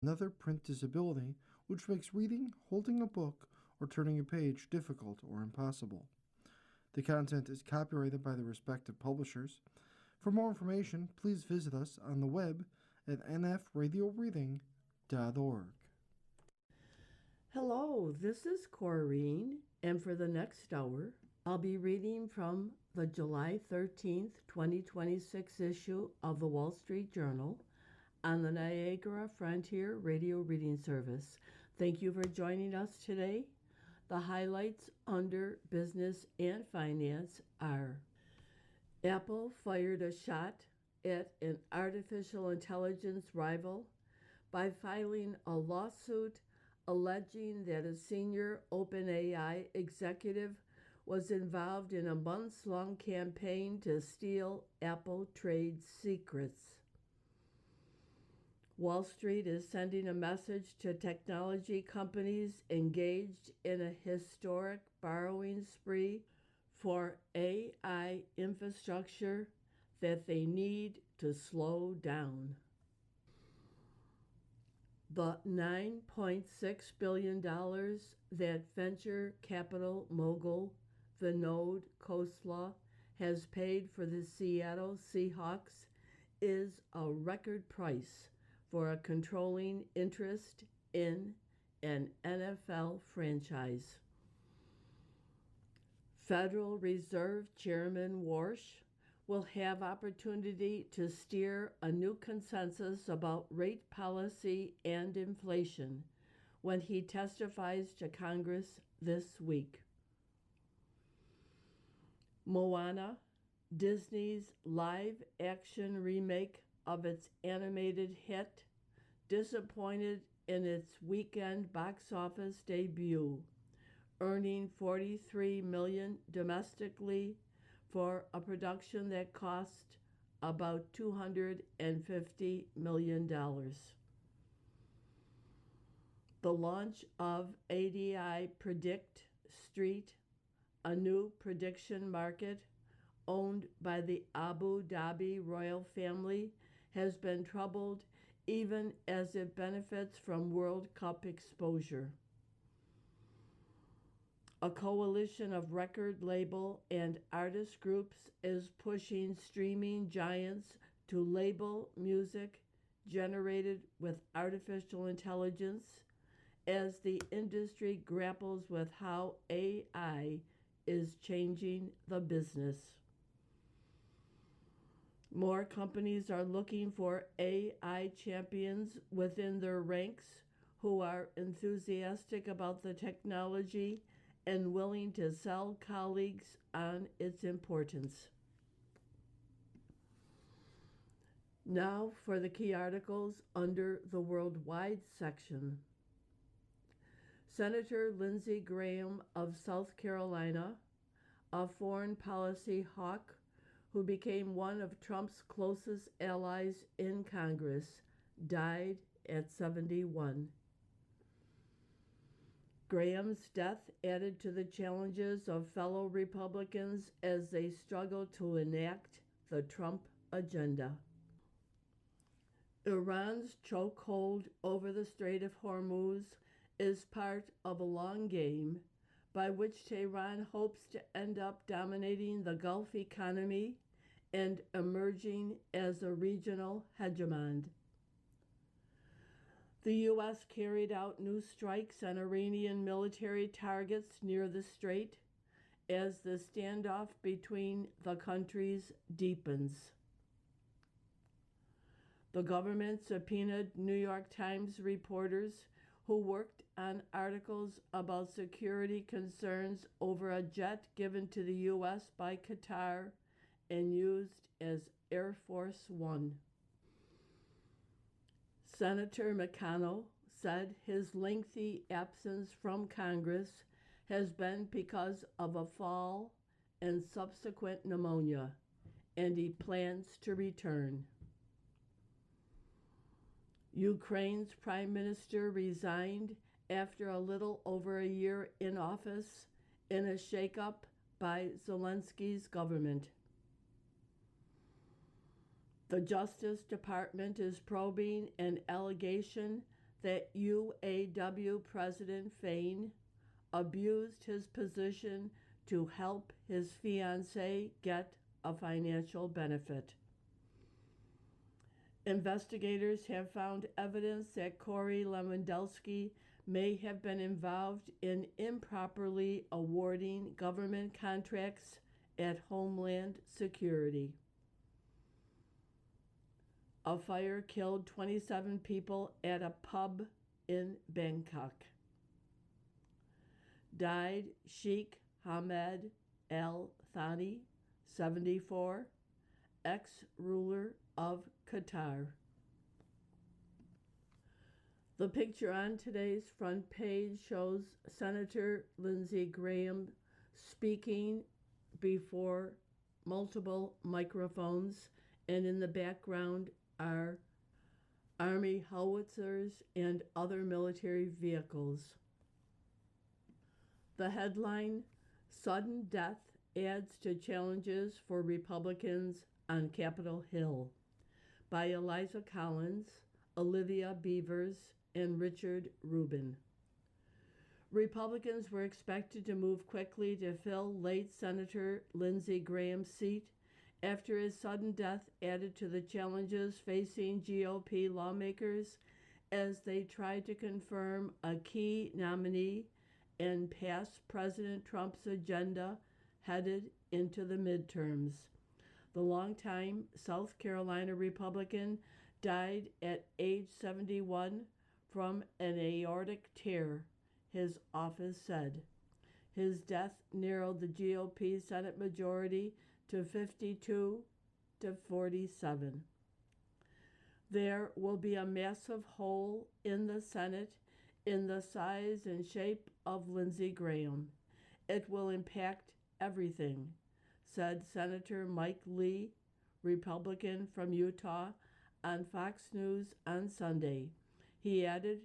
another print disability, which makes reading, holding a book, or turning a page difficult or impossible. The content is copyrighted by the respective publishers. For more information, please visit us on the web at nfradioreading.org. Hello, this is Corrine, and for the next hour, I'll be reading from the July 13th, 2026 issue of the Wall Street Journal on the Niagara Frontier Radio Reading Service. Thank you for joining us today. The highlights under business and finance are: Apple fired a shot at an artificial intelligence rival by filing a lawsuit alleging that a senior OpenAI executive was involved in a months-long campaign to steal Apple trade secrets. Wall Street is sending a message to technology companies engaged in a historic borrowing spree for AI infrastructure that they need to slow down. The $9.6 billion that venture capital mogul Vinod Khosla has paid for the Seattle Seahawks is a record price for a controlling interest in an NFL franchise. Federal Reserve Chairman Warsh will have opportunity to steer a new consensus about rate policy and inflation when he testifies to Congress this week. Moana, Disney's live-action remake of its animated hit, disappointed in its weekend box office debut, earning $43 million domestically for a production that cost about $250 million. The launch of ADI Predict Street, a new prediction market owned by the Abu Dhabi royal family, has been troubled even as it benefits from World Cup exposure. A coalition of record label and artist groups is pushing streaming giants to label music generated with artificial intelligence as the industry grapples with how AI is changing the business. More companies are looking for AI champions within their ranks who are enthusiastic about the technology and willing to sell colleagues on its importance. Now for the key articles under the Worldwide section. Senator Lindsey Graham of South Carolina, a foreign policy hawk who became one of Trump's closest allies in Congress, died at 71. Graham's death added to the challenges of fellow Republicans as they struggle to enact the Trump agenda. Iran's chokehold over the Strait of Hormuz is part of a long game by which Tehran hopes to end up dominating the Gulf economy and emerging as a regional hegemon. The U.S. carried out new strikes on Iranian military targets near the strait as the standoff between the countries deepens. The government subpoenaed New York Times reporters who worked on articles about security concerns over a jet given to the U.S. by Qatar and used as Air Force One. Senator McConnell said his lengthy absence from Congress has been because of a fall and subsequent pneumonia, and he plans to return. Ukraine's prime minister resigned after a little over a year in office in a shakeup by Zelensky's government. The Justice Department is probing an allegation that UAW President Fain abused his position to help his fiancée get a financial benefit. Investigators have found evidence that Corey Lewandowski may have been involved in improperly awarding government contracts at Homeland Security. A fire killed 27 people at a pub in Bangkok. Died Sheikh Hamad Al Thani, 74, ex-ruler of Qatar. The picture on today's front page shows Senator Lindsey Graham speaking before multiple microphones, and in the background are Army howitzers and other military vehicles. The headline, Sudden Death Adds to Challenges for Republicans on Capitol Hill, by Eliza Collins, Olivia Beavers, and Richard Rubin. Republicans were expected to move quickly to fill late Senator Lindsey Graham's seat after his sudden death added to the challenges facing GOP lawmakers as they tried to confirm a key nominee and pass President Trump's agenda headed into the midterms. The longtime South Carolina Republican died at age 71 from an aortic tear, his office said. His death narrowed the GOP Senate majority to 52 to 47. There will be a massive hole in the Senate in the size and shape of Lindsey Graham. It will impact everything, said Senator Mike Lee, Republican from Utah, on Fox News on Sunday. He added,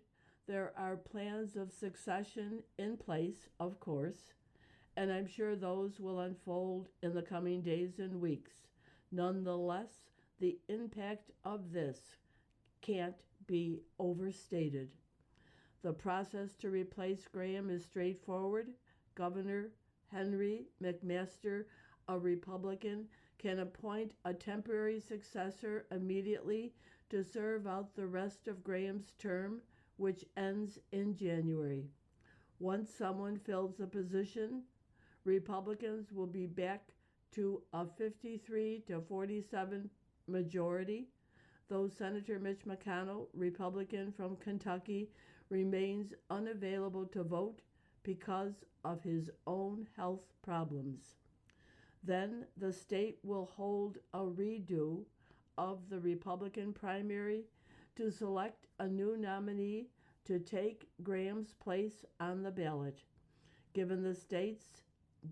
there are plans of succession in place, of course, and I'm sure those will unfold in the coming days and weeks. Nonetheless, the impact of this can't be overstated. The process to replace Graham is straightforward. Governor Henry McMaster, a Republican, can appoint a temporary successor immediately to serve out the rest of Graham's term, which ends in January. Once someone fills the position, Republicans will be back to a 53 to 47 majority, though Senator Mitch McConnell, Republican from Kentucky, remains unavailable to vote because of his own health problems. Then the state will hold a redo of the Republican primary to select a new nominee to take Graham's place on the ballot. Given the state's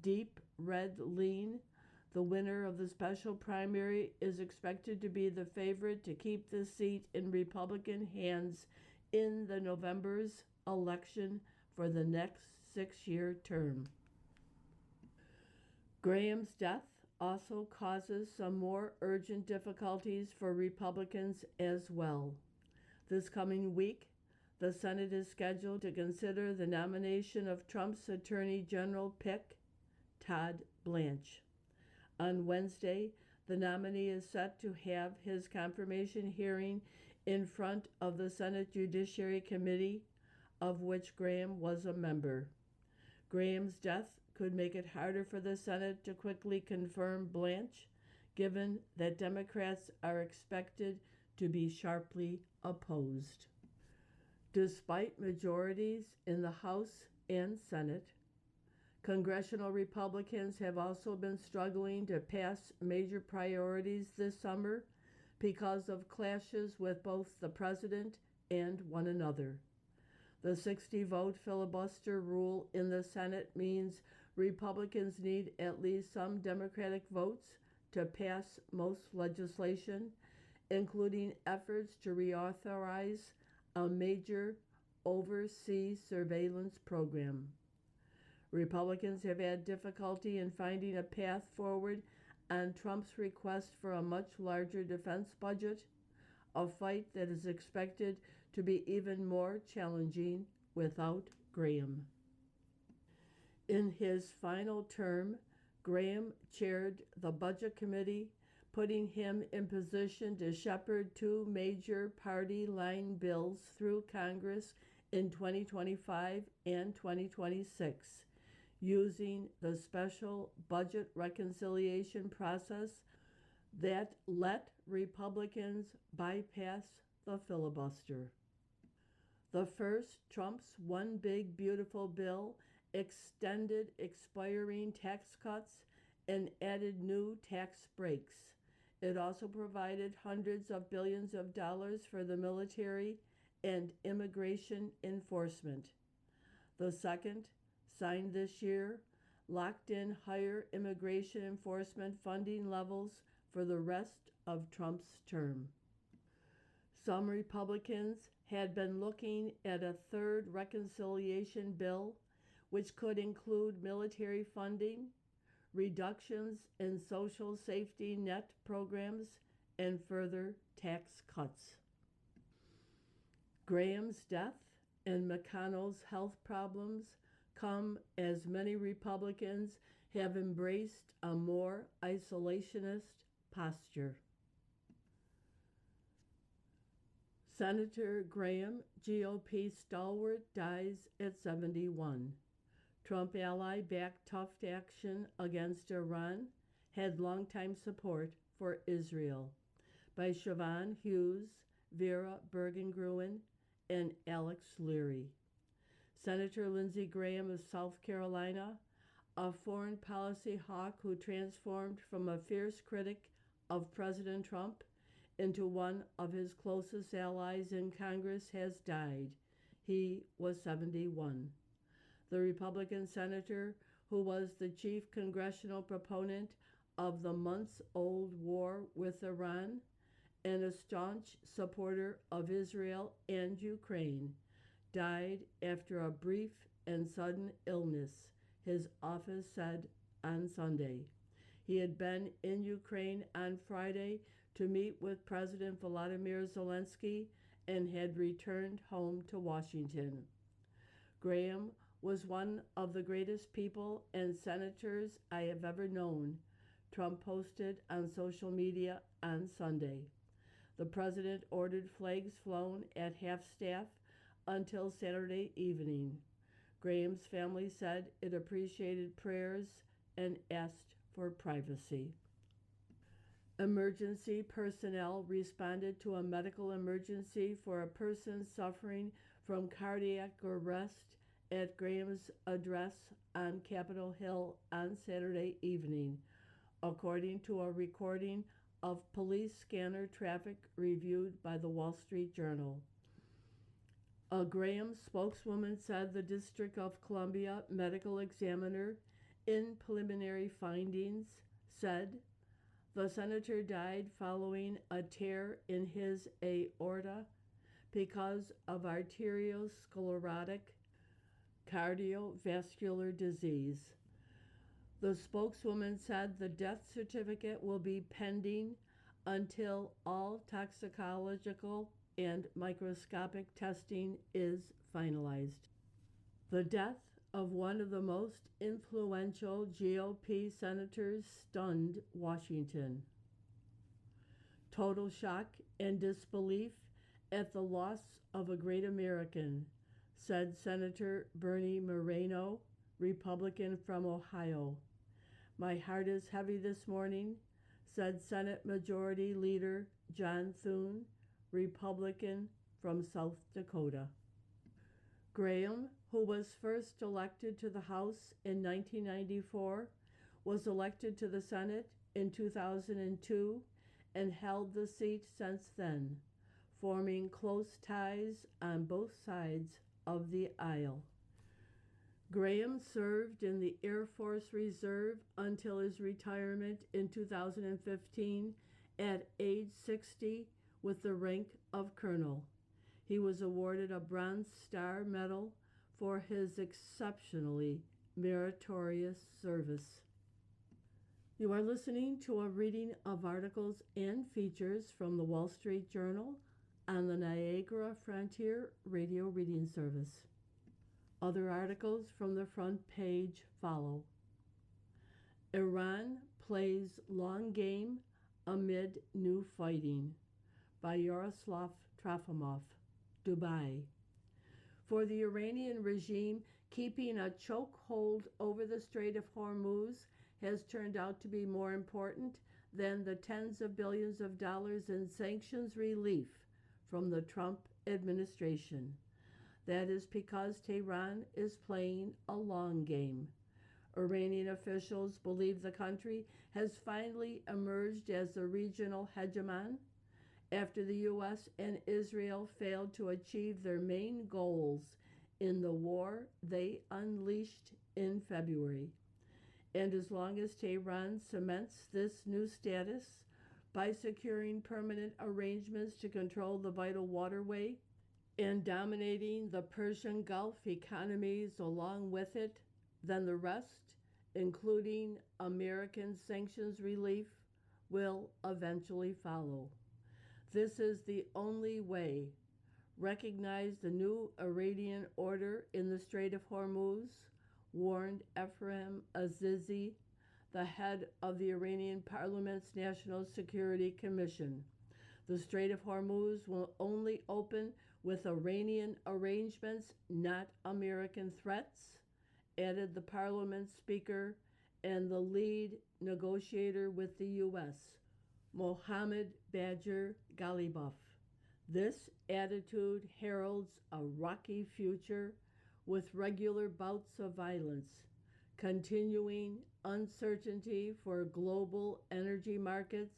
deep red lean, the winner of the special primary is expected to be the favorite to keep the seat in Republican hands in the November's election for the next 6-year term. Graham's death also causes some more urgent difficulties for Republicans as well. This coming week, the Senate is scheduled to consider the nomination of Trump's Attorney General pick, Todd Blanche. On Wednesday, the nominee is set to have his confirmation hearing in front of the Senate Judiciary Committee, of which Graham was a member. Graham's death could make it harder for the Senate to quickly confirm Blanche, given that Democrats are expected to be sharply opposed. Despite majorities in the House and Senate, congressional Republicans have also been struggling to pass major priorities this summer because of clashes with both the president and one another. The 60-vote filibuster rule in the Senate means Republicans need at least some Democratic votes to pass most legislation, including efforts to reauthorize a major overseas surveillance program. Republicans have had difficulty in finding a path forward on Trump's request for a much larger defense budget, a fight that is expected to be even more challenging without Graham. In his final term, Graham chaired the Budget Committee, putting him in position to shepherd two major party line bills through Congress in 2025 and 2026, using the special budget reconciliation process that let Republicans bypass the filibuster. The first, Trump's One Big Beautiful Bill, extended expiring tax cuts and added new tax breaks. It also provided hundreds of billions of dollars for the military and immigration enforcement. The second, signed this year, locked in higher immigration enforcement funding levels for the rest of Trump's term. Some Republicans had been looking at a third reconciliation bill, which could include military funding, reductions in social safety net programs, and further tax cuts. Graham's death and McConnell's health problems come as many Republicans have embraced a more isolationist posture. Senator Graham, GOP stalwart, dies at 71. Trump ally backed tough action against Iran, had longtime support for Israel by Siobhan Hughes, Vera Bergengruen, and Alex Leary. Senator Lindsey Graham of South Carolina, a foreign policy hawk who transformed from a fierce critic of President Trump into one of his closest allies in Congress, has died. He was 71. The Republican senator, who was the chief congressional proponent of the months-old war with Iran and a staunch supporter of Israel and Ukraine, died after a brief and sudden illness, his office said on Sunday. He had been in Ukraine on Friday to meet with President Volodymyr Zelensky and had returned home to Washington. Graham was one of the greatest people and senators I have ever known, Trump posted on social media on Sunday. The president ordered flags flown at half-staff until Saturday evening. Graham's family said it appreciated prayers and asked for privacy. Emergency personnel responded to a medical emergency for a person suffering from cardiac arrest at Graham's address on Capitol Hill on Saturday evening, according to a recording of police scanner traffic reviewed by the Wall Street Journal. A Graham spokeswoman said the District of Columbia medical examiner, in preliminary findings, said the senator died following a tear in his aorta because of arteriosclerotic cardiovascular disease. The spokeswoman said the death certificate will be pending until all toxicological and microscopic testing is finalized. The death of one of the most influential GOP senators stunned Washington. Total shock and disbelief at the loss of a great American, said Senator Bernie Moreno, Republican from Ohio. My heart is heavy this morning, said Senate Majority Leader John Thune, Republican from South Dakota. Graham, who was first elected to the House in 1994, was elected to the Senate in 2002 and held the seat since then, forming close ties on both sides of the aisle. Graham served in the Air Force Reserve until his retirement in 2015 at age 60 with the rank of colonel. He was awarded a Bronze Star Medal for his exceptionally meritorious service. You are listening to a reading of articles and features from the Wall Street Journal. on the Niagara Frontier Radio Reading Service. Other articles from the front page follow. Iran plays long game amid new fighting by Yaroslav Trofimov, Dubai. For the Iranian regime, keeping a chokehold over the Strait of Hormuz has turned out to be more important than the tens of billions of dollars in sanctions relief from the Trump administration. That is because Tehran is playing a long game. Iranian officials believe the country has finally emerged as a regional hegemon after the U.S. and Israel failed to achieve their main goals in the war they unleashed in February. And as long as Tehran cements this new status by securing permanent arrangements to control the vital waterway and dominating the Persian Gulf economies along with it, then the rest, including American sanctions relief, will eventually follow. This is the only way. Recognize the new Iranian order in the Strait of Hormuz, warned Ephraim Azizi, the head of the Iranian Parliament's National Security Commission. The Strait of Hormuz will only open with Iranian arrangements, not American threats, added the Parliament Speaker and the lead negotiator with the U.S., Mohammad Badr Ghalibaf. This attitude heralds a rocky future with regular bouts of violence, continuing uncertainty for global energy markets,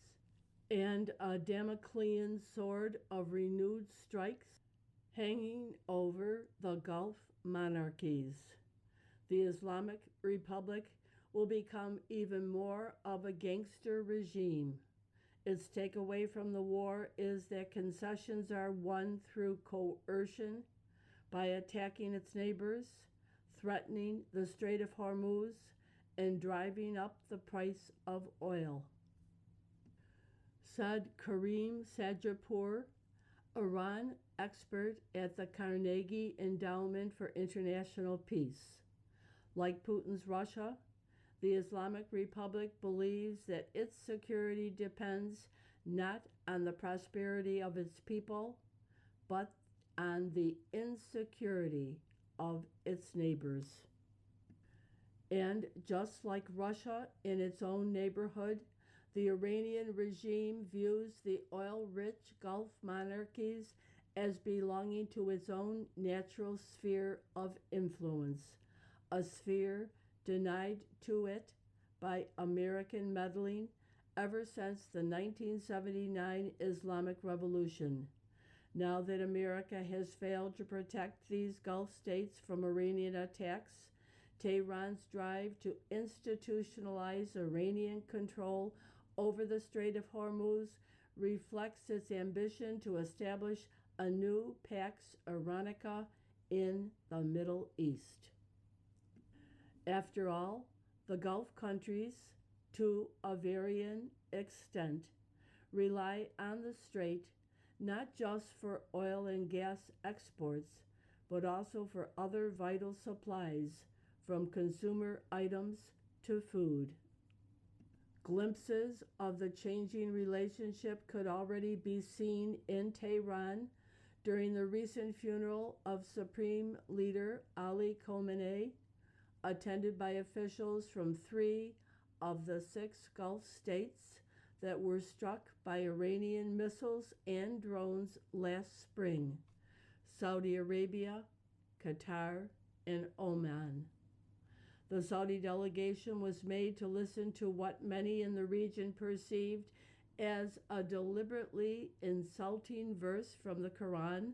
and a Damoclean sword of renewed strikes hanging over the Gulf monarchies. The Islamic Republic will become even more of a gangster regime. Its takeaway from the war is that concessions are won through coercion by attacking its neighbors, threatening the Strait of Hormuz, and driving up the price of oil. Said Karim Sajapur, Iran expert at the Carnegie Endowment for International Peace. Like Putin's Russia, the Islamic Republic believes that its security depends not on the prosperity of its people, but on the insecurity of its neighbors. And just like Russia in its own neighborhood, the Iranian regime views the oil-rich Gulf monarchies as belonging to its own natural sphere of influence, a sphere denied to it by American meddling ever since the 1979 Islamic Revolution. Now that America has failed to protect these Gulf states from Iranian attacks, Tehran's drive to institutionalize Iranian control over the Strait of Hormuz reflects its ambition to establish a new Pax Iranica in the Middle East. After all, the Gulf countries, to a varying extent, rely on the strait not just for oil and gas exports, but also for other vital supplies, from consumer items to food. Glimpses of the changing relationship could already be seen in Tehran during the recent funeral of Supreme Leader Ali Khamenei, attended by officials from 3 of the 6 Gulf states that were struck by Iranian missiles and drones last spring: Saudi Arabia, Qatar, and Oman. The Saudi delegation was made to listen to what many in the region perceived as a deliberately insulting verse from the Quran,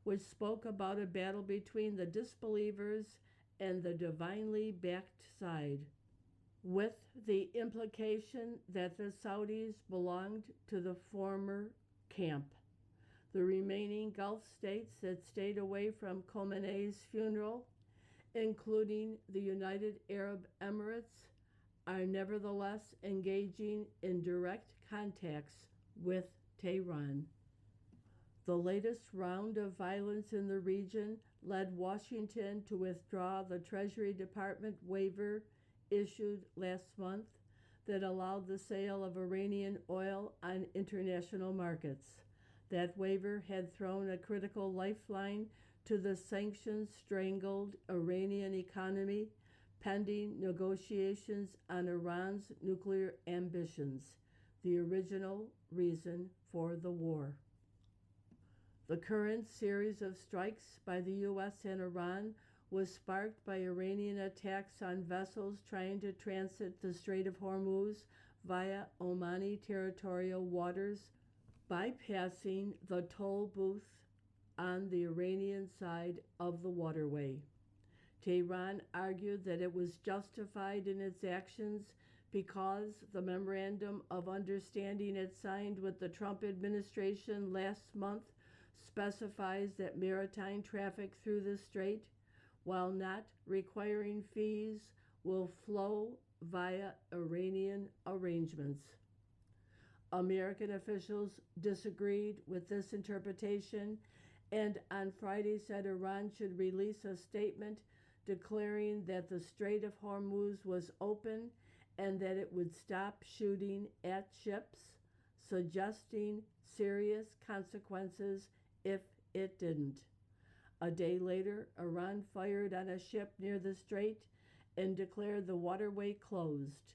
which spoke about a battle between the disbelievers and the divinely backed side, with the implication that the Saudis belonged to the former camp. The remaining Gulf states that stayed away from Khamenei's funeral, including the United Arab Emirates, are nevertheless engaging in direct contacts with Tehran. The latest round of violence in the region led Washington to withdraw the Treasury Department waiver issued last month that allowed the sale of Iranian oil on international markets. That waiver had thrown a critical lifeline to the sanctions strangled Iranian economy pending negotiations on Iran's nuclear ambitions, the original reason for the war. The current series of strikes by the U.S. and Iran was sparked by Iranian attacks on vessels trying to transit the Strait of Hormuz via Omani territorial waters, bypassing the toll booth on the Iranian side of the waterway. Tehran argued that it was justified in its actions because the memorandum of understanding it signed with the Trump administration last month specifies that maritime traffic through the strait, while not requiring fees, will flow via Iranian arrangements. American officials disagreed with this interpretation and on Friday said Iran should release a statement declaring that the Strait of Hormuz was open and that it would stop shooting at ships, suggesting serious consequences if it didn't. A day later, Iran fired on a ship near the strait and declared the waterway closed.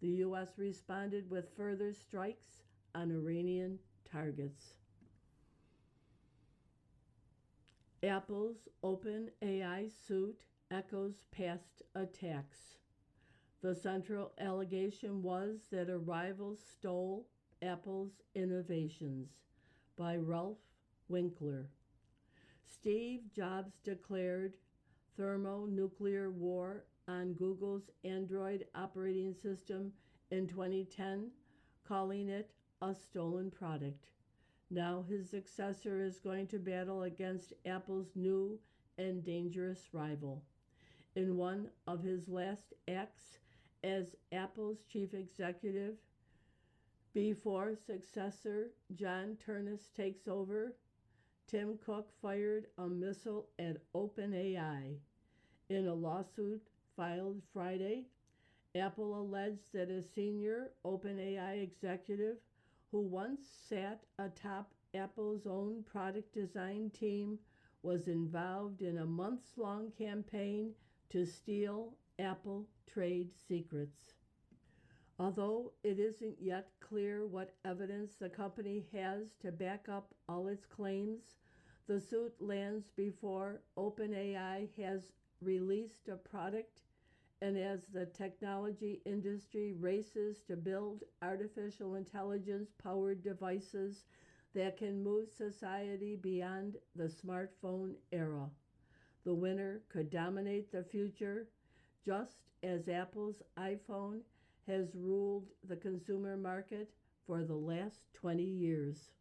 The U.S. responded with further strikes on Iranian targets. Apple's OpenAI suit echoes past attacks. The central allegation was that a rival stole Apple's innovations, by Ralph Winkler. Steve Jobs declared thermonuclear war on Google's Android operating system in 2010, calling it a stolen product. Now his successor is going to battle against Apple's new and dangerous rival. In one of his last acts as Apple's chief executive, before successor John Ternus takes over, Tim Cook fired a missile at OpenAI. In a lawsuit filed Friday, Apple alleged that a senior OpenAI executive who once sat atop Apple's own product design team was involved in a months-long campaign to steal Apple trade secrets. Although it isn't yet clear what evidence the company has to back up all its claims, the suit lands before OpenAI has released a product and as the technology industry races to build artificial intelligence-powered devices that can move society beyond the smartphone era. The winner could dominate the future, just as Apple's iPhone has ruled the consumer market for the last 20 years.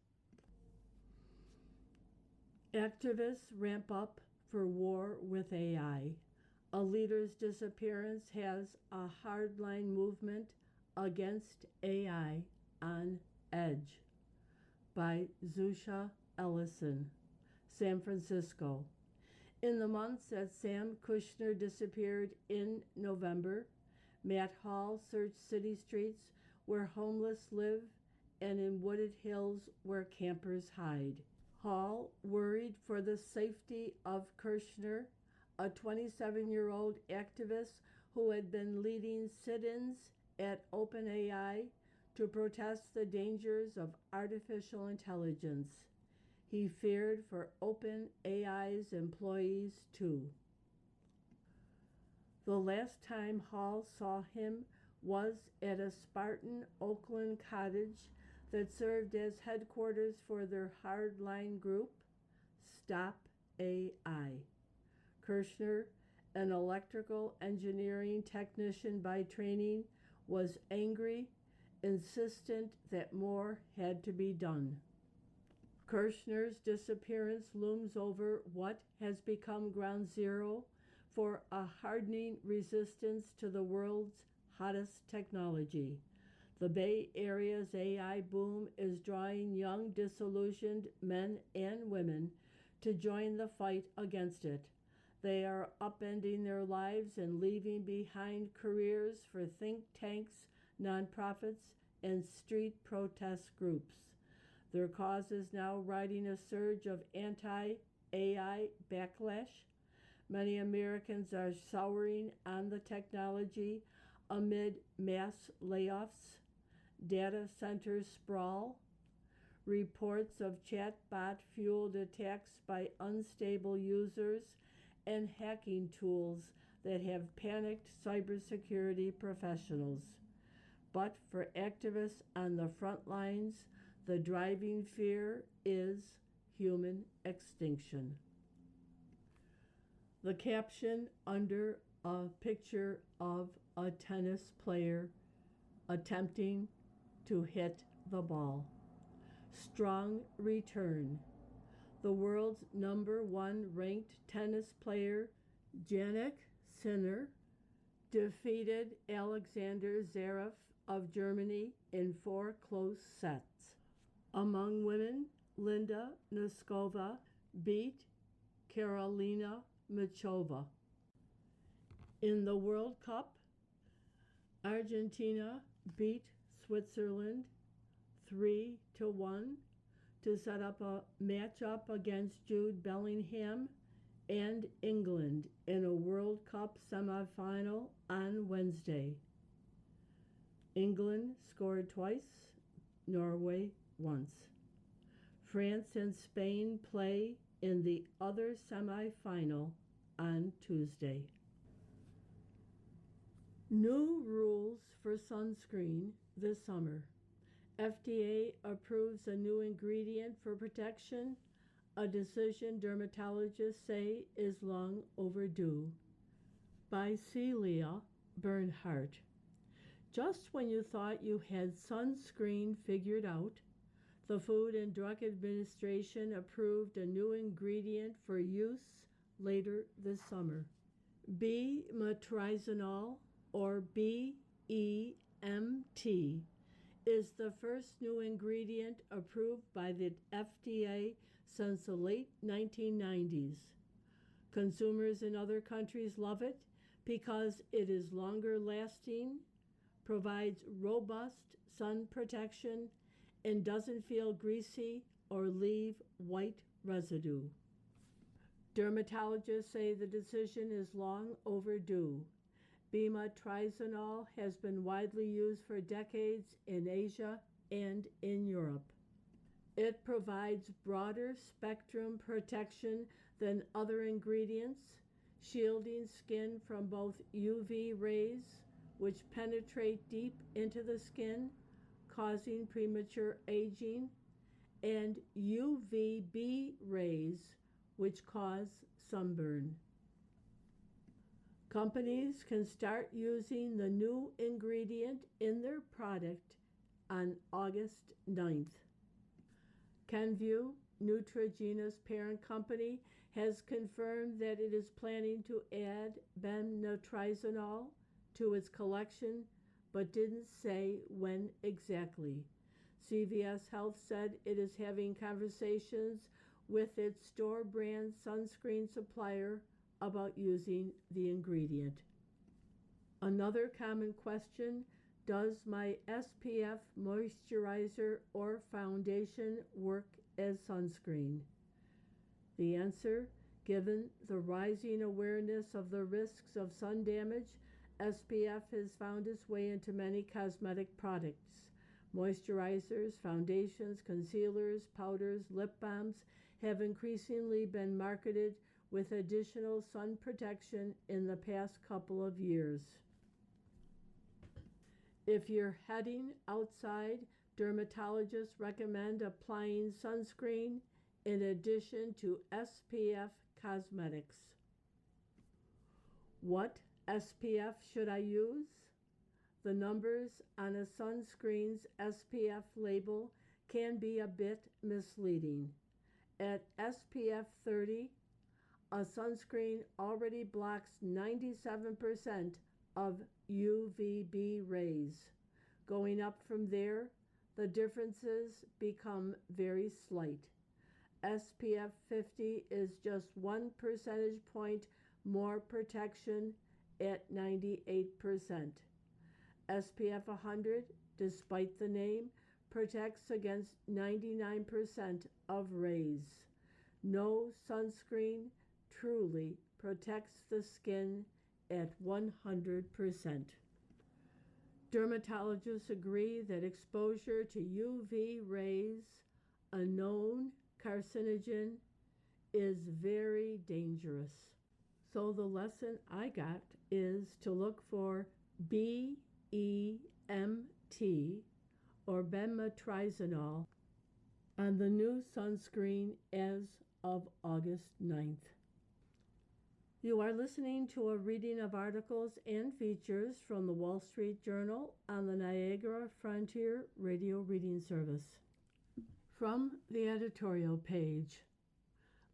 Activists ramp up for war with AI. A leader's disappearance has a hardline movement against AI on edge, by Zusha Ellison, San Francisco. In the months that Sam Kushner disappeared in November, Matt Hall searched city streets where homeless live and in wooded hills where campers hide. Hall worried for the safety of Kushner, a 27-year-old activist who had been leading sit-ins at OpenAI to protest the dangers of artificial intelligence. He feared for OpenAI's employees too. The last time Hall saw him was at a Spartan Oakland cottage that served as headquarters for their hardline group, Stop AI. Kushner, an electrical engineering technician by training, was angry, insistent that more had to be done. Kushner's disappearance looms over what has become ground zero for a hardening resistance to the world's hottest technology, The Bay Area's AI boom is drawing young, disillusioned men and women to join the fight against it. They are upending their lives and leaving behind careers for think tanks, nonprofits, and street protest groups. Their cause is now riding a surge of anti AI backlash. Many Americans are souring on the technology amid mass layoffs, data center sprawl, reports of chatbot fueled attacks by unstable users, and hacking tools that have panicked cybersecurity professionals. But for activists on the front lines, the driving fear is human extinction. The caption under a picture of a tennis player attempting to hit the ball. Strong return. The world's #1 ranked tennis player, Jannik Sinner, defeated Alexander Zverev of Germany in 4 close sets. Among women, Linda Noskova beat Karolina Machova. In the World Cup, Argentina beat Switzerland 3-1 to set up a matchup against Jude Bellingham and England in a World Cup semifinal on Wednesday. England scored twice, Norway once. France and Spain play in the other semifinal on Tuesday. New rules for sunscreen this summer. FDA approves a new ingredient for protection, a decision dermatologists say is long overdue. By Celia Bernhardt. Just when you thought you had sunscreen figured out, the Food and Drug Administration approved a new ingredient for use later this summer. B-metrizanol, or BEMT, is the first new ingredient approved by the FDA since the late 1990s. Consumers in other countries love it because it is longer lasting, provides robust sun protection, and doesn't feel greasy or leave white residue. Dermatologists say the decision is long overdue. B-metrizanol has been widely used for decades in Asia and in Europe. It provides broader spectrum protection than other ingredients, shielding skin from both UV rays, which penetrate deep into the skin, causing premature aging, and UVB rays, which cause sunburn. Companies can start using the new ingredient in their product on August 9th. Kenvue, Neutrogena's parent company, has confirmed that it is planning to add benmetrizanol to its collection, but didn't say when exactly. CVS Health said it is having conversations with its store brand sunscreen supplier about using the ingredient. Another common question: does my SPF moisturizer or foundation work as sunscreen? The answer: given the rising awareness of the risks of sun damage, SPF has found its way into many cosmetic products. Moisturizers, foundations, concealers, powders, lip balms have increasingly been marketed with additional sun protection in the past couple of years. If you're heading outside, dermatologists recommend applying sunscreen in addition to SPF cosmetics. What SPF should I use? The numbers on a sunscreen's SPF label can be a bit misleading. At SPF 30, a sunscreen already blocks 97% of UVB rays, Going up from there, the differences become very slight. SPF 50 is just 1 percentage point more protection at 98%. SPF 100, despite the name, protects against 99% of rays. No sunscreen truly protects the skin at 100%. Dermatologists agree that exposure to UV rays, a known carcinogen, is very dangerous. So the lesson I got is to look for BEMT or benmetrizanol on the new sunscreen as of August 9th. You are listening to a reading of articles and features from the Wall Street Journal on the Niagara Frontier Radio Reading Service. From the editorial page,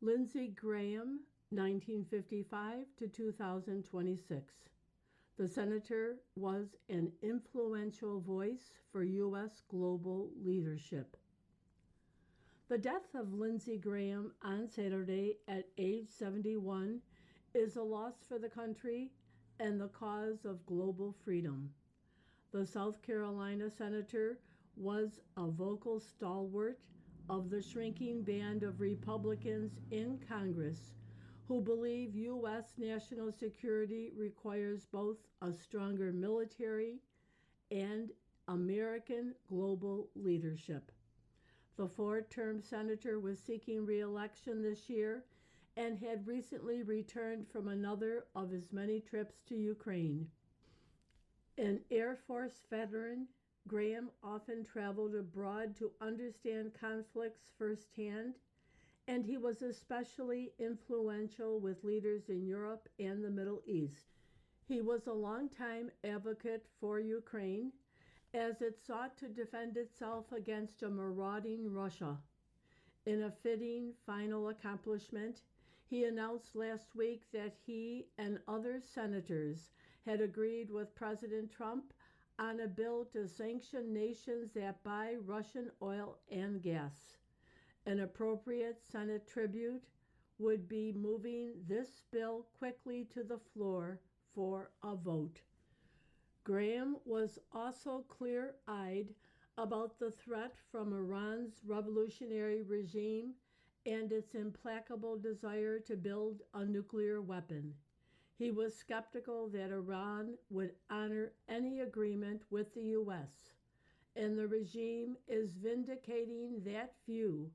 Lindsey Graham, 1955 to 2026. The senator was an influential voice for U.S. global leadership. The death of Lindsey Graham on Saturday at age 71 is a loss for the country and the cause of global freedom. The South Carolina senator was a vocal stalwart of the shrinking band of Republicans in Congress who believe U.S. national security requires both a stronger military and American global leadership. The four-term senator was seeking re-election this year and had recently returned from another of his many trips to Ukraine. An Air Force veteran, Graham often traveled abroad to understand conflicts firsthand, and he was especially influential with leaders in Europe and the Middle East. He was a longtime advocate for Ukraine as it sought to defend itself against a marauding Russia. In a fitting final accomplishment, he announced last week that he and other senators had agreed with President Trump on a bill to sanction nations that buy Russian oil and gas. An appropriate Senate tribute would be moving this bill quickly to the floor for a vote. Graham was also clear-eyed about the threat from Iran's revolutionary regime and its implacable desire to build a nuclear weapon. He was skeptical that Iran would honor any agreement with the U.S., and the regime is vindicating that view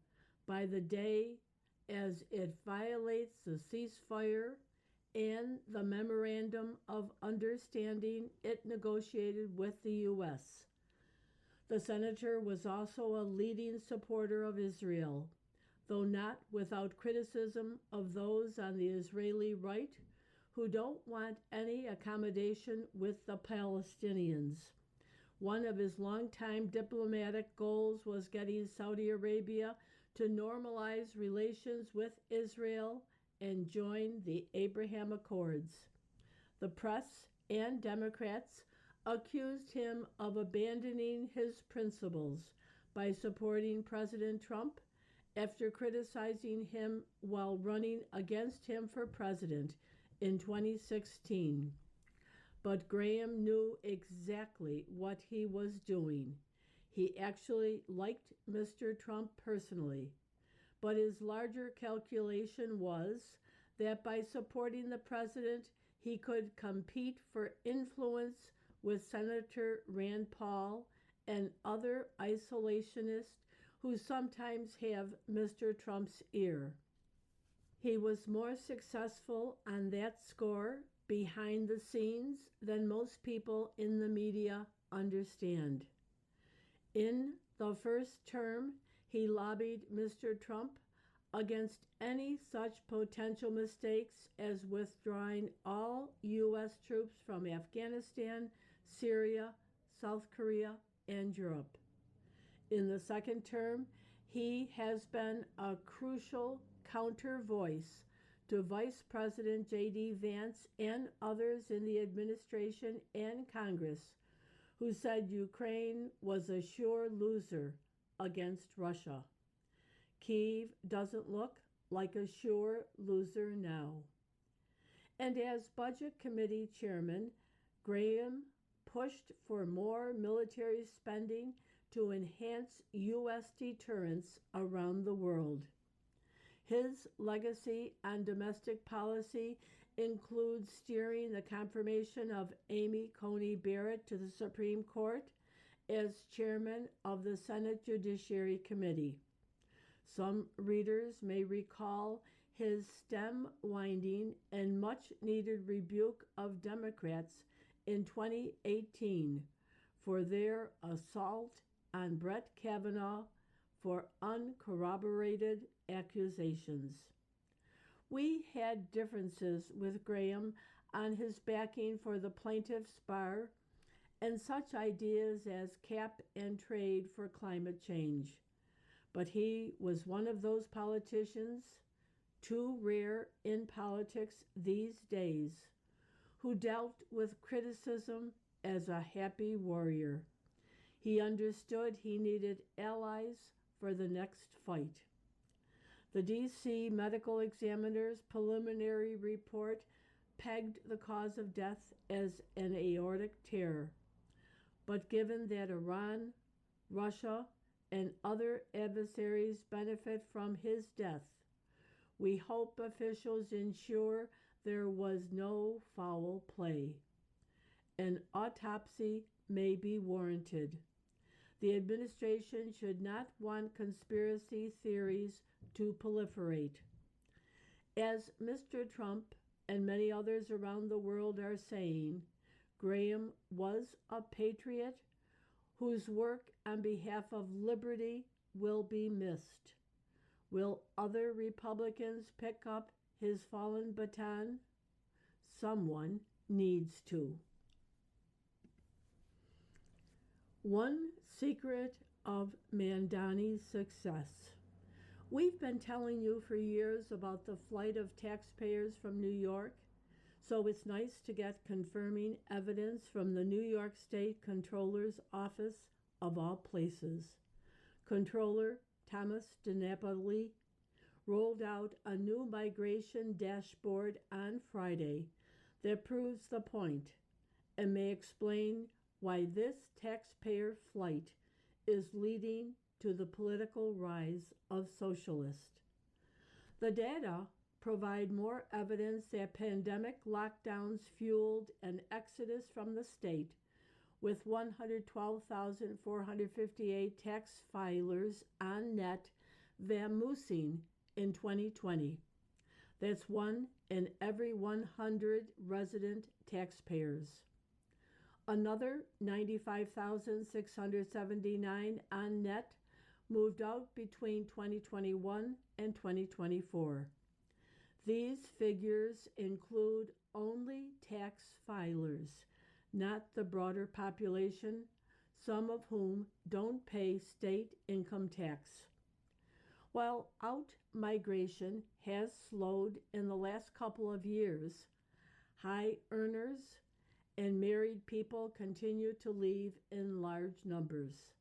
by the day as it violates the ceasefire and the memorandum of understanding it negotiated with the U.S. The senator was also a leading supporter of Israel, though not without criticism of those on the Israeli right who don't want any accommodation with the Palestinians. One of his longtime diplomatic goals was getting Saudi Arabia to normalize relations with Israel and join the Abraham Accords. The press and Democrats accused him of abandoning his principles by supporting President Trump after criticizing him while running against him for president in 2016. But Graham knew exactly what he was doing. He actually liked Mr. Trump personally, but his larger calculation was that by supporting the president, he could compete for influence with Senator Rand Paul and other isolationists who sometimes have Mr. Trump's ear. He was more successful on that score behind the scenes than most people in the media understand. In the first term, he lobbied Mr. Trump against any such potential mistakes as withdrawing all U.S. troops from Afghanistan, Syria, South Korea, and Europe. In the second term, he has been a crucial counter voice to Vice President J.D. Vance and others in the administration and Congress who said Ukraine was a sure loser against Russia. Kyiv doesn't look like a sure loser now. And as Budget Committee Chairman, Graham pushed for more military spending to enhance U.S. deterrence around the world. His legacy on domestic policy includes steering the confirmation of Amy Coney Barrett to the Supreme Court as chairman of the Senate Judiciary Committee. Some readers may recall his stem-winding and much-needed rebuke of Democrats in 2018 for their assault on Brett Kavanaugh for uncorroborated accusations. We had differences with Graham on his backing for the plaintiff's bar and such ideas as cap and trade for climate change. But he was one of those politicians, too rare in politics these days, who dealt with criticism as a happy warrior. He understood he needed allies for the next fight. The D.C. Medical Examiner's preliminary report pegged the cause of death as an aortic tear. But given that Iran, Russia, and other adversaries benefit from his death, we hope officials ensure there was no foul play. An autopsy may be warranted. The administration should not want conspiracy theories to proliferate. As Mr. Trump and many others around the world are saying, Graham was a patriot whose work on behalf of liberty will be missed. Will other Republicans pick up his fallen baton? Someone needs to. One secret of Mandani's success. We've been telling you for years about the flight of taxpayers from New York, so it's nice to get confirming evidence from the New York State Comptroller's Office of all places. Comptroller Thomas DiNapoli rolled out a new migration dashboard on Friday that proves the point and may explain why this taxpayer flight is leading to the political rise of socialists. The data provide more evidence that pandemic lockdowns fueled an exodus from the state, with 112,458 tax filers on net vamoosing in 2020. That's 1 in every 100 resident taxpayers. Another 95,679 on net moved out between 2021 and 2024. These figures include only tax filers, not the broader population, some of whom don't pay state income tax. While out-migration has slowed in the last couple of years, high earners and married people continue to leave in large numbers.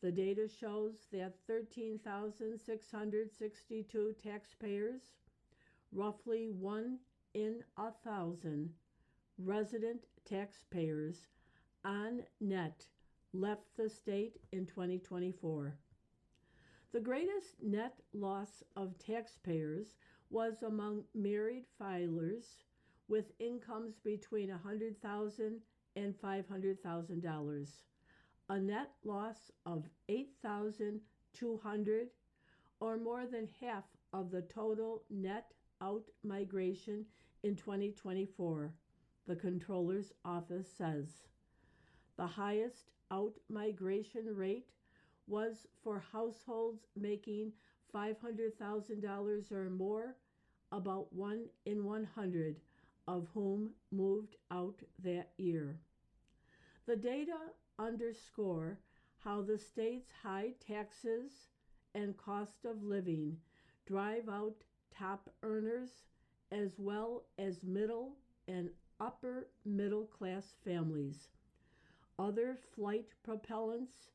The data shows that 13,662 taxpayers, roughly 1 in 1,000 resident taxpayers on net, left the state in 2024. The greatest net loss of taxpayers was among married filers with incomes between $100,000 and $500,000, a net loss of $8,200, or more than half of the total net out migration in 2024, the Comptroller's Office says. The highest out migration rate was for households making $500,000 or more, about 1 in 100 of whom moved out that year. The data underscore how the state's high taxes and cost of living drive out top earners as well as middle and upper middle class families. Other flight propellants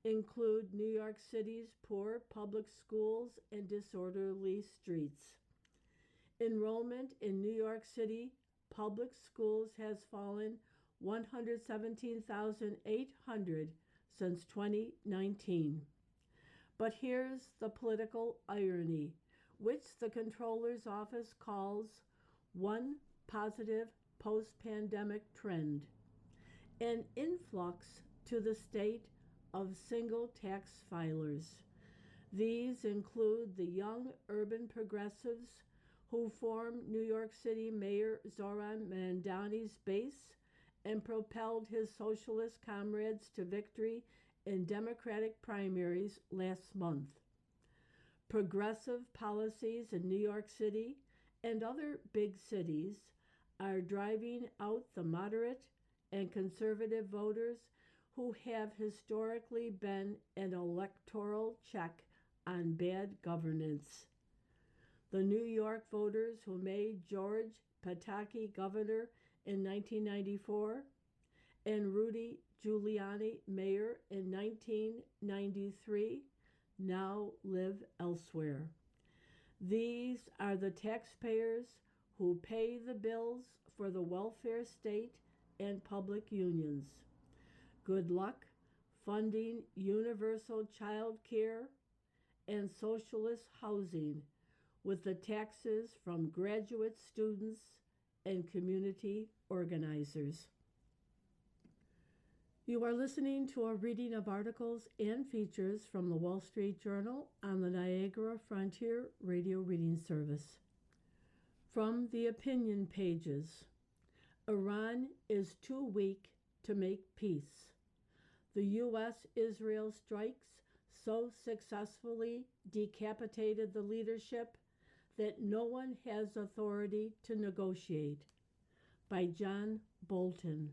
include New York City's poor public schools and disorderly streets. Enrollment in New York City public schools has fallen 117,800 since 2019. But here's the political irony, which the Comptroller's Office calls one positive post-pandemic trend: an influx to the state of single tax filers. These include the young urban progressives who formed New York City Mayor Zoran Mandani's base and propelled his socialist comrades to victory in Democratic primaries last month. Progressive policies in New York City and other big cities are driving out the moderate and conservative voters who have historically been an electoral check on bad governance. The New York voters who made George Pataki governor in 1994 and Rudy Giuliani mayor in 1993 now live elsewhere. These are the taxpayers who pay the bills for the welfare state and public unions. Good luck funding universal child care and socialist housing with the taxes from graduate students and community organizers. You are listening to a reading of articles and features from the Wall Street Journal on the Niagara Frontier Radio Reading Service. From the opinion pages, Iran is too weak to make peace. The U.S.-Israel strikes so successfully decapitated the leadership that no one has authority to negotiate. By John Bolton.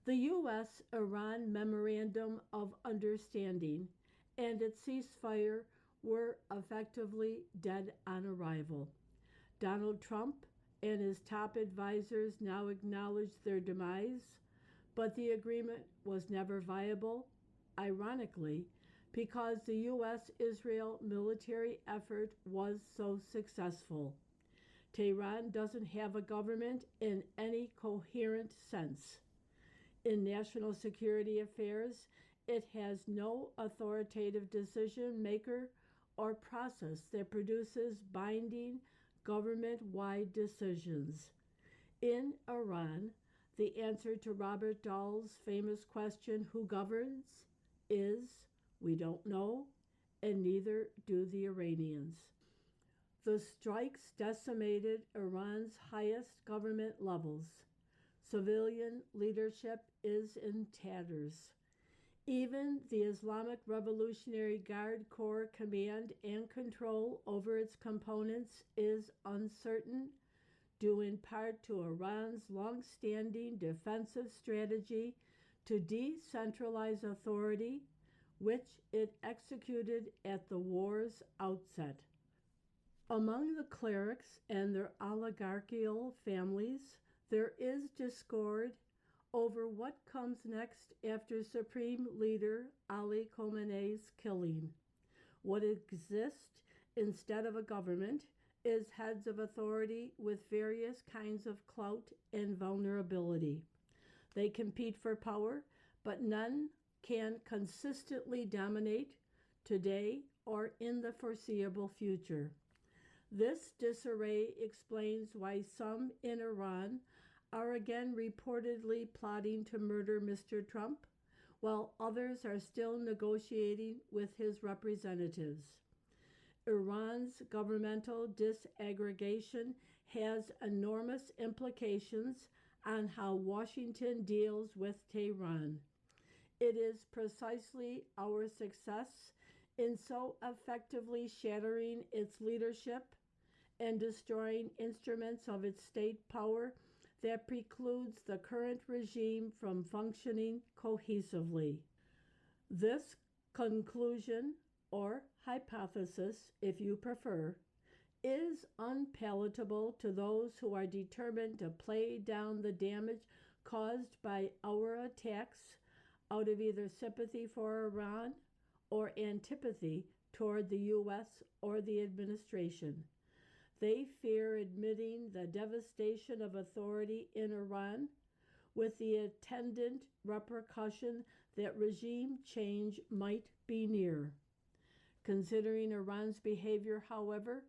The U.S.-Iran Memorandum of Understanding and its ceasefire were effectively dead on arrival. Donald Trump and his top advisors now acknowledge their demise, but the agreement was never viable, ironically, because the U.S.-Israel military effort was so successful. Tehran doesn't have a government in any coherent sense. In national security affairs, it has no authoritative decision maker or process that produces binding government-wide decisions. In Iran, the answer to Robert Dahl's famous question, "Who governs?" is, "We don't know, and neither do the Iranians." The strikes decimated Iran's highest government levels. Civilian leadership is in tatters. Even the Islamic Revolutionary Guard Corps command and control over its components is uncertain, due in part to Iran's long-standing defensive strategy to decentralize authority, which it executed at the war's outset. Among the clerics and their oligarchical families, there is discord over what comes next after Supreme Leader Ali Khamenei's killing. What exists instead of a government is heads of authority with various kinds of clout and vulnerability. They compete for power, but none can consistently dominate today or in the foreseeable future. This disarray explains why some in Iran are again reportedly plotting to murder Mr. Trump, while others are still negotiating with his representatives. Iran's governmental disaggregation has enormous implications on how Washington deals with Tehran. It is precisely our success in so effectively shattering its leadership and destroying instruments of its state power that precludes the current regime from functioning cohesively. This conclusion, or hypothesis if you prefer, is unpalatable to those who are determined to play down the damage caused by our attacks out of either sympathy for Iran or antipathy toward the U.S. or the administration. They fear admitting the devastation of authority in Iran with the attendant repercussion that regime change might be near. Considering Iran's behavior, however,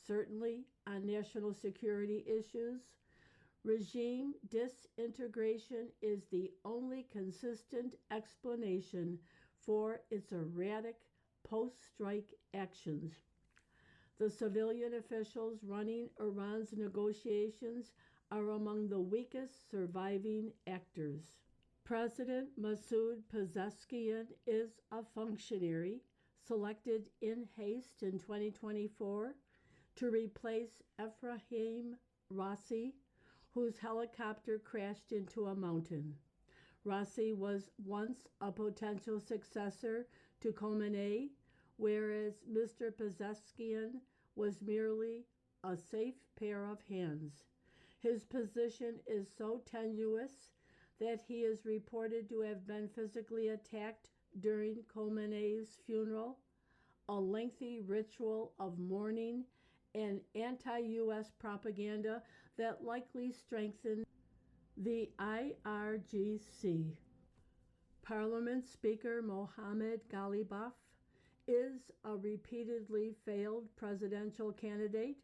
certainly on national security issues, regime disintegration is the only consistent explanation for its erratic post-strike actions. The civilian officials running Iran's negotiations are among the weakest surviving actors. President Masoud Pezeshkian is a functionary selected in haste in 2024 to replace Ephraim Raisi, whose helicopter crashed into a mountain. Raisi was once a potential successor to Khamenei, whereas Mr. Pezeshkian was merely a safe pair of hands. His position is so tenuous that he is reported to have been physically attacked during Khamenei's funeral, a lengthy ritual of mourning and anti-U.S. propaganda that likely strengthened the IRGC. Parliament Speaker Mohammed Ghalibaf is a repeatedly failed presidential candidate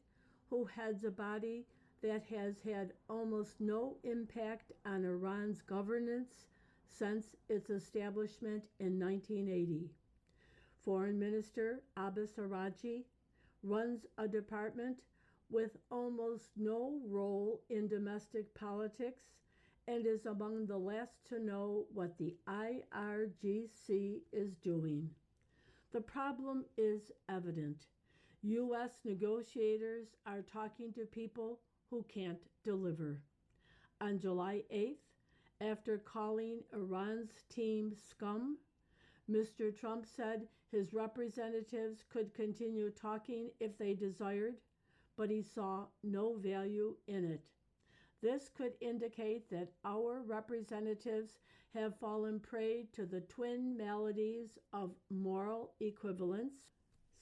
who heads a body that has had almost no impact on Iran's governance since its establishment in 1980. Foreign Minister Abbas Araghchi runs a department with almost no role in domestic politics and is among the last to know what the IRGC is doing. The problem is evident. U.S. negotiators are talking to people who can't deliver. On July 8th, after calling Iran's team scum, Mr. Trump said his representatives could continue talking if they desired, but he saw no value in it. This could indicate that our representatives have fallen prey to the twin maladies of moral equivalence,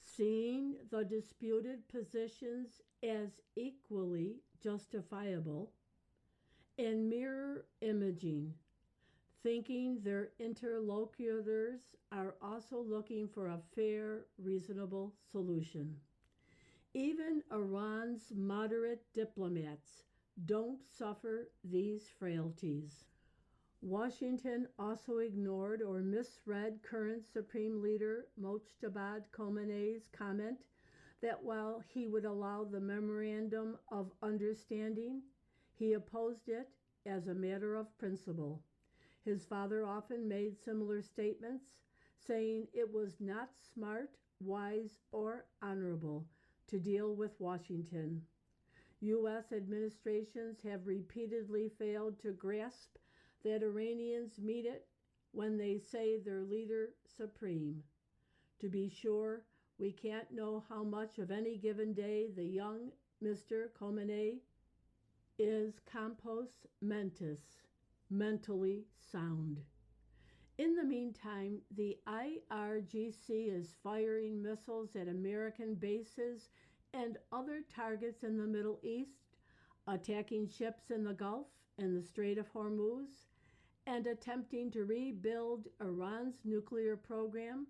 seeing the disputed positions as equally justifiable, and mirror imaging, thinking their interlocutors are also looking for a fair, reasonable solution. Even Iran's moderate diplomats don't suffer these frailties. Washington also ignored or misread current Supreme Leader Mojtaba Khamenei's comment that while he would allow the Memorandum of Understanding, he opposed it as a matter of principle. His father often made similar statements, saying it was not smart, wise, or honorable to deal with Washington. U.S. administrations have repeatedly failed to grasp that Iranians mean it when they say their leader supreme. To be sure, we can't know how much of any given day the young Mr. Khamenei is compos mentis, mentally sound. In the meantime, the IRGC is firing missiles at American bases and other targets in the Middle East, attacking ships in the Gulf and the Strait of Hormuz, and attempting to rebuild Iran's nuclear program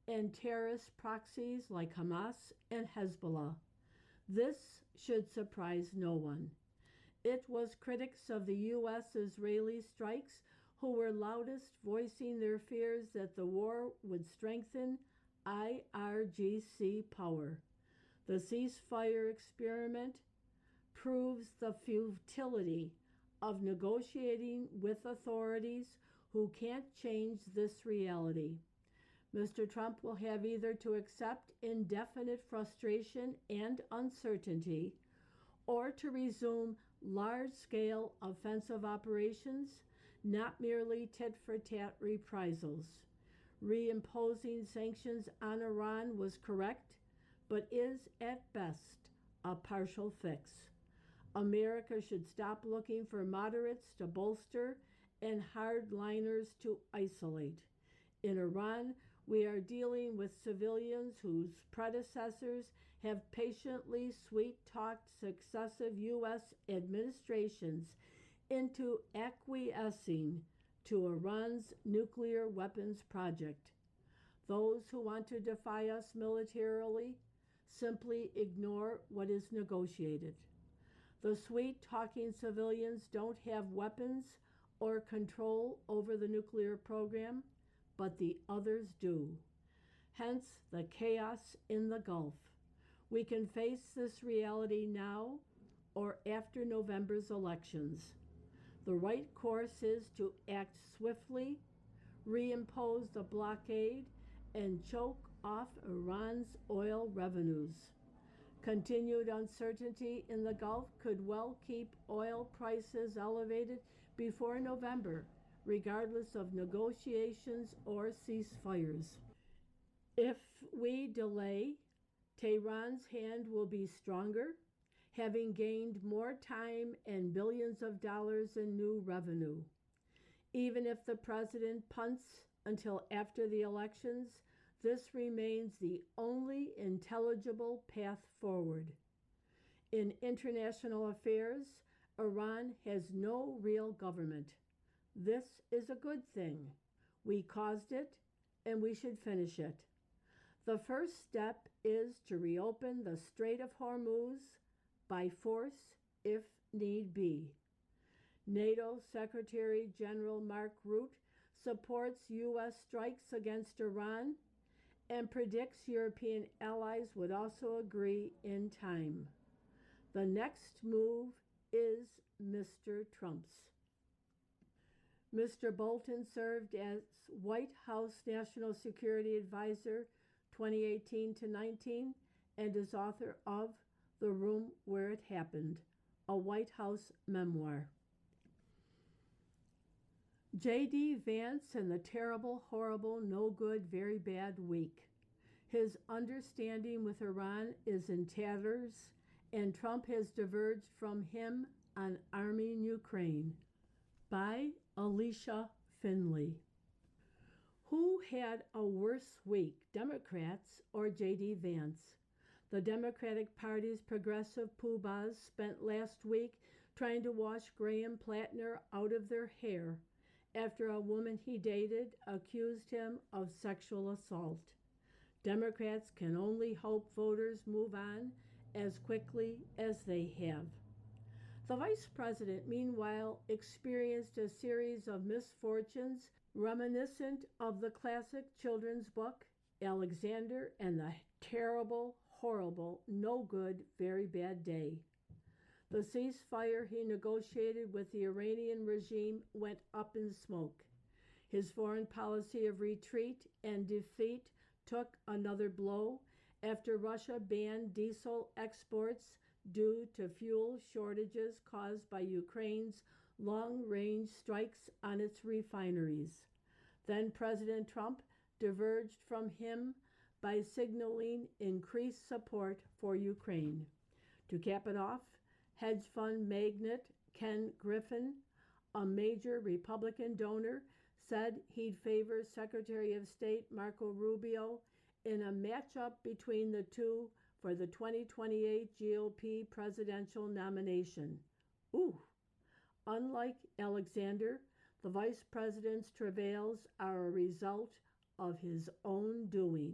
and terrorist proxies like Hamas and Hezbollah. This should surprise no one. It was critics of the U.S.-Israeli strikes who were loudest voicing their fears that the war would strengthen IRGC power. The ceasefire experiment proves the futility of negotiating with authorities who can't change this reality. Mr. Trump will have either to accept indefinite frustration and uncertainty or to resume large-scale offensive operations, not merely tit-for-tat reprisals. Reimposing sanctions on Iran was correct, but is at best a partial fix. America should stop looking for moderates to bolster and hardliners to isolate. In Iran, we are dealing with civilians whose predecessors have patiently sweet talked successive U.S. administrations into acquiescing to Iran's nuclear weapons project. Those who want to defy us militarily simply ignore what is negotiated. The sweet talking civilians don't have weapons or control over the nuclear program, but the others do. Hence the chaos in the Gulf. We can face this reality now or after November's elections. The right course is to act swiftly, reimpose the blockade, and choke off Iran's oil revenues. Continued uncertainty in the Gulf could well keep oil prices elevated before November, regardless of negotiations or ceasefires. If we delay, Tehran's hand will be stronger, having gained more time and billions of dollars in new revenue. Even if the president punts until after the elections, this remains the only intelligible path forward. In international affairs, Iran has no real government. This is a good thing. We caused it, and we should finish it. The first step is to reopen the Strait of Hormuz by force if need be. NATO Secretary General Mark Rutte supports U.S. strikes against Iran and predicts European allies would also agree in time. The next move is Mr. Trump's. Mr. Bolton served as White House National Security Advisor 2018 to 19 and is author of The Room Where It Happened, a White House memoir. J.D. Vance and the terrible, horrible, no good, very bad week. His understanding with Iran is in tatters, and Trump has diverged from him on arming Ukraine. By Alicia Finley. Who had a worse week, Democrats or J.D. Vance? The Democratic Party's progressive poobahs spent last week trying to wash Graham Plattner out of their hair after a woman he dated accused him of sexual assault. Democrats can only hope voters move on as quickly as they have. The vice president, meanwhile, experienced a series of misfortunes reminiscent of the classic children's book, Alexander and the Terrible, Horrible, No Good, Very Bad Day. The ceasefire he negotiated with the Iranian regime went up in smoke. His foreign policy of retreat and defeat took another blow after Russia banned diesel exports due to fuel shortages caused by Ukraine's long-range strikes on its refineries. Then President Trump diverged from him by signaling increased support for Ukraine. To cap it off, hedge fund magnate Ken Griffin, a major Republican donor, said he'd favor Secretary of State Marco Rubio in a matchup between the two for the 2028 GOP presidential nomination. Ooh! Unlike Alexander, the vice president's travails are a result of his own doing.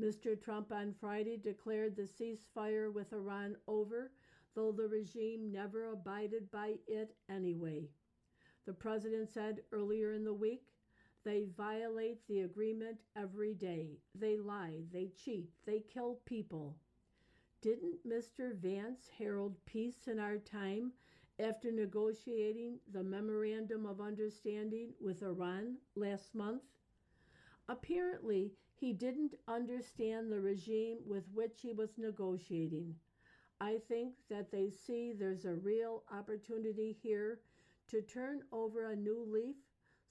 Mr. Trump on Friday declared the ceasefire with Iran over, though the regime never abided by it anyway. The president said earlier in the week, "They violate the agreement every day. They lie, they cheat, they kill people." Didn't Mr. Vance herald peace in our time after negotiating the Memorandum of Understanding with Iran last month? Apparently, he didn't understand the regime with which he was negotiating. I think that they see there's a real opportunity here to turn over a new leaf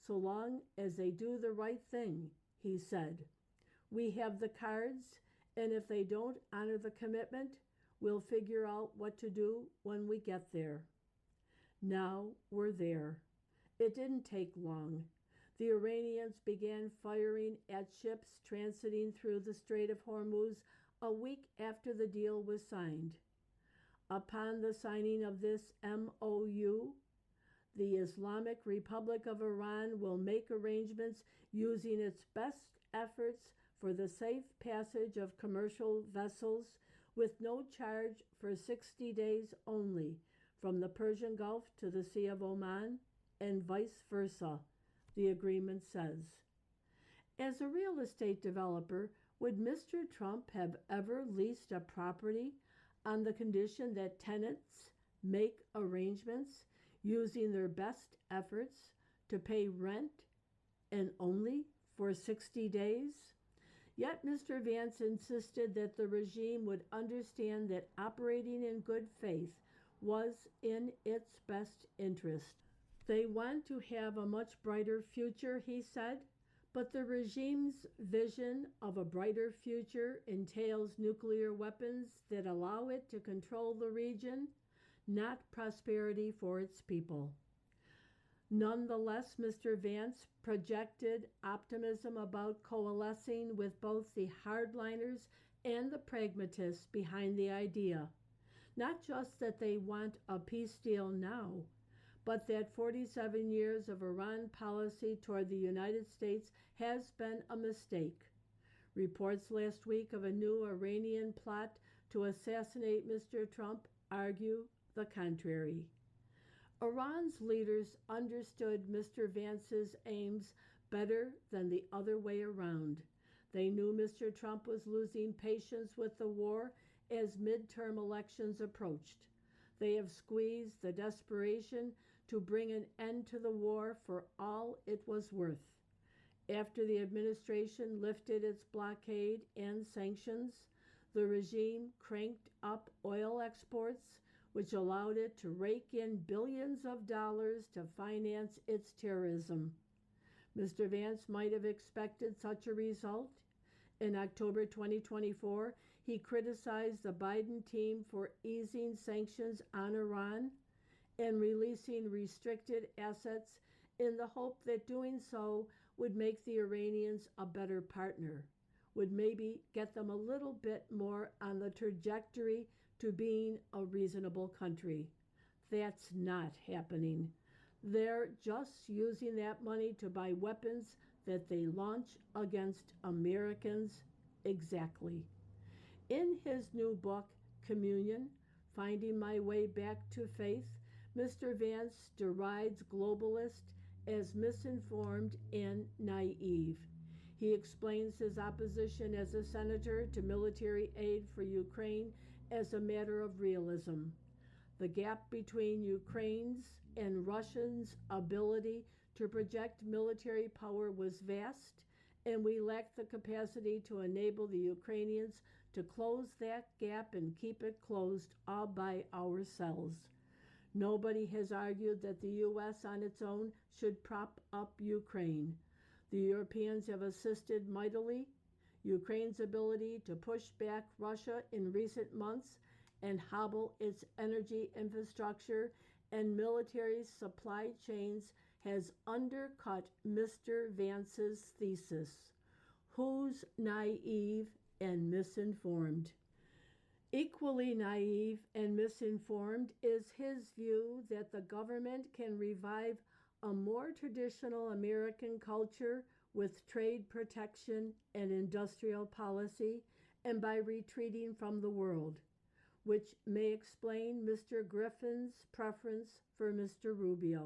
so long as they do the right thing, he said. We have the cards, and if they don't honor the commitment, We'll figure out what to do when we get there. Now we're there. It didn't take long. The Iranians began firing at ships transiting through the Strait of Hormuz a week after the deal was signed. Upon the signing of this MOU, the Islamic Republic of Iran will make arrangements using its best efforts for the safe passage of commercial vessels with no charge for 60 days only from the Persian Gulf to the Sea of Oman and vice versa, the agreement says. As a real estate developer, would Mr. Trump have ever leased a property on the condition that tenants make arrangements using their best efforts to pay rent and only for 60 days? Yet Mr. Vance insisted that the regime would understand that operating in good faith was in its best interest. They want to have a much brighter future, he said, but the regime's vision of a brighter future entails nuclear weapons that allow it to control the region, not prosperity for its people. Nonetheless, Mr. Vance projected optimism about coalescing with both the hardliners and the pragmatists behind the idea. Not just that they want a peace deal now, but that 47 years of Iran policy toward the United States has been a mistake. Reports last week of a new Iranian plot to assassinate Mr. Trump argue the contrary. Iran's leaders understood Mr. Vance's aims better than the other way around. They knew Mr. Trump was losing patience with the war as midterm elections approached. They have squeezed the desperation to bring an end to the war for all it was worth. After the administration lifted its blockade and sanctions, the regime cranked up oil exports, which allowed it to rake in billions of dollars to finance its terrorism. Mr. Vance might have expected such a result. In October 2024, he criticized the Biden team for easing sanctions on Iran and releasing restricted assets in the hope that doing so would make the Iranians a better partner, would maybe get them a little bit more on the trajectory to being a reasonable country. That's not happening. They're just using that money to buy weapons that they launch against Americans. Exactly. In his new book, Communion, Finding My Way Back to Faith, Mr. Vance derides globalists as misinformed and naive. He explains his opposition as a senator to military aid for Ukraine as a matter of realism. The gap between Ukraine's and Russia's ability to project military power was vast, and we lacked the capacity to enable the Ukrainians to close that gap and keep it closed all by ourselves. Nobody has argued that the U.S. on its own should prop up Ukraine. The Europeans have assisted mightily. Ukraine's ability to push back Russia in recent months and hobble its energy infrastructure and military supply chains has undercut Mr. Vance's thesis. Who's naive and misinformed? Equally naive and misinformed is his view that the government can revive a more traditional American culture with trade protection and industrial policy and by retreating from the world, which may explain Mr. Griffin's preference for Mr. Rubio.